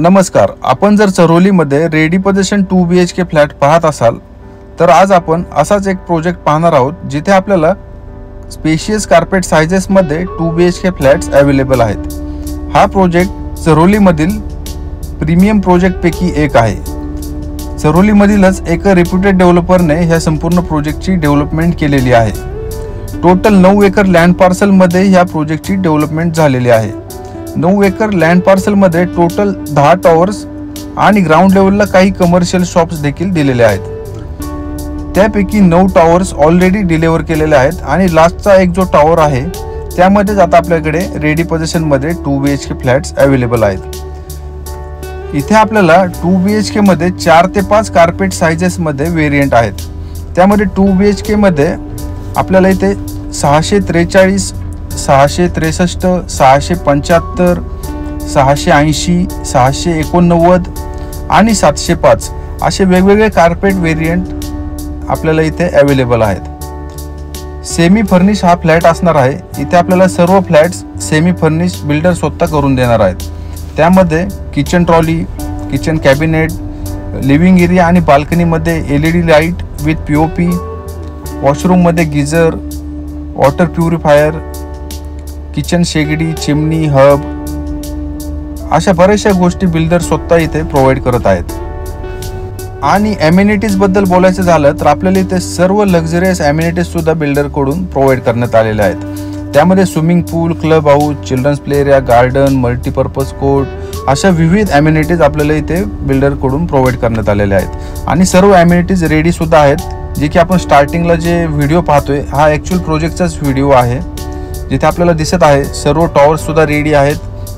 नमस्कार, आपण जर चरोलीमध्ये रेडी पोझिशन 2 BHK फ्लॅट पाहत असाल तर आज आपण असाच एक प्रोजेक्ट पाहणार आहोत जिथे आपल्याला स्पेशियस कार्पेट साइजेसमध्ये 2 BHK फ्लॅट्स अवेलेबल आहेत। हा प्रोजेक्ट चरोलीमधील प्रीमियम प्रोजेक्टपैकी एक आहे। चरोलीमधीलच एक रेप्युटेड डेव्हलपरने ह्या संपूर्ण प्रोजेक्टची डेव्हलपमेंट केलेली आहे। टोटल 9 एकर लँड पार्सलमध्ये ह्या प्रोजेक्टची डेव्हलपमेंट झालेली आहे। 9 एकर लँड पार्सलमध्ये टोटल 10 टॉवर्स आणि ग्राउंड लेवलला काही कमर्शियल शॉप्स देखील दिलेले आहेत। त्यापैकी 9 टॉवर्स ऑलरेडी डिलिव्हर केलेले आहेत आणि लास्टचा एक जो टॉवर आहे त्यामध्येच आता आपल्याकडे रेडी पोझिशनमध्ये 2 BHK फ्लॅट्स अवेलेबल आहेत। इथे आपल्याला 2 BHK मध्ये 4 ते 5 कार्पेट साइजेसमध्ये व्हेरिएंट आहेत। त्यामध्ये 2 BHK मध्ये आपल्याला इथे 643, 663, 675, 680, 689 आणि 705 असे वेगवेगळे कार्पेट व्हेरिएंट आपल्याला इथे अवेलेबल आहेत। सेमी फर्निश हा फ्लॅट असणार आहे। इथे आपल्याला सर्व फ्लॅट्स सेमी फर्निश बिल्डर स्वतः करून देणार आहेत। त्यामध्ये kitchen trolley, kitchen cabinet, living area आणि बाल्कनीमध्ये LED लाईट विथ POP, वॉशरूममध्ये गिझर, वॉटर प्युरिफायर, किचन शेगडी, चिमनी, हब अशा बऱ्याचशा गोष्टी बिल्डर स्वतः इथे प्रोव्हाइड करत आहेत। आणि एमिनिटीज बद्दल बोलायचं झालं तर आपल्याला इथे सर्व लक्झरियस एमिनिटीज सुद्धा बिल्डर कडून प्रोव्हाइड करण्यात आलेले आहेत। त्यामध्ये swimming pool, club house, children's play area, garden, multipurpose court अशा विविध एमिनिटीज आपल्याला इथे बिल्डर कडून प्रोव्हाइड करण्यात आलेले आहेत। आणि सर्व एमिनिटीज रेडी सुद्धा आहेत। जे की आपण स्टार्टिंगला जे व्हिडिओ पाहतोय हा ॲक्च्युअल प्रोजेक्टचाच व्हिडिओ आहे। जिथे आपल्याला दिसत आहे सर्व टॉवर्स सुद्धा रेडी आहेत,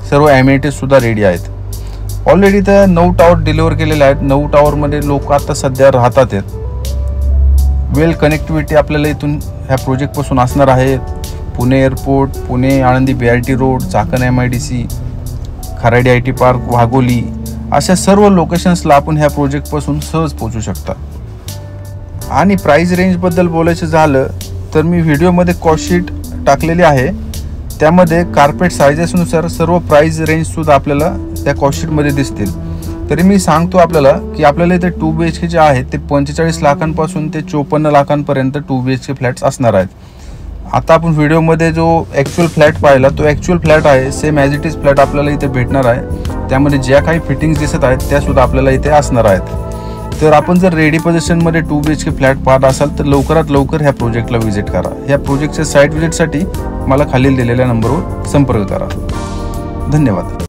सर्व एमिनिटीज सुद्धा रेडी आहेत। ऑलरेडी तर 9 टॉवर डिलिव्हर केलेले आहेत। 9 टॉवरमध्ये लोक आता सध्या राहतात आहेत। वेल कनेक्टिव्हिटी आपल्याला इथून ह्या प्रोजेक्टपासून असणार आहे। Pune airport, Pune Alandi BRT road, Chakan MIDC, Kharadi IT park, Wagholi अशा सर्व लोकेशन्सला आपण ह्या प्रोजेक्टपासून सहज पोहोचू शकता। आणि प्राइस रेंजबद्दल बोलायचं झालं तर मी व्हिडिओमध्ये कॉस्ट शीट टाकलेली आहे। त्यामध्ये कार्पेट साइजेसनुसार सर्व प्राइस रेंज सुद्धा आपल्याला त्या कॉस्ट शीटमध्ये दिसतील। तरी मी सांगतो आपल्याला की आपल्याला इथे 2 BHK जे आहेत ते 45 लाखांपासून ते 54 लाखांपर्यंत 2 BHK फ्लॅट्स असणार आहेत। आता आपण व्हिडिओमध्ये जो ॲक्च्युअल फ्लॅट पाहिला तो ॲक्च्युअल फ्लॅट आहे। Same as it is flat आपल्याला इथे भेटणार आहे। त्यामध्ये ज्या काही फिटिंग्स दिसत आहेत त्या सुद्धा आपल्याला इथे असणार आहेत। तर आपण जर रेडी पोझिशनमध्ये 2 BHK फ्लॅट पाहत असाल तर लवकरात लवकर ह्या प्रोजेक्टला व्हिजिट करा। ह्या प्रोजेक्टच्या साईट व्हिजिटसाठी मला खालील दिलेल्या नंबरवर संपर्क करा। धन्यवाद।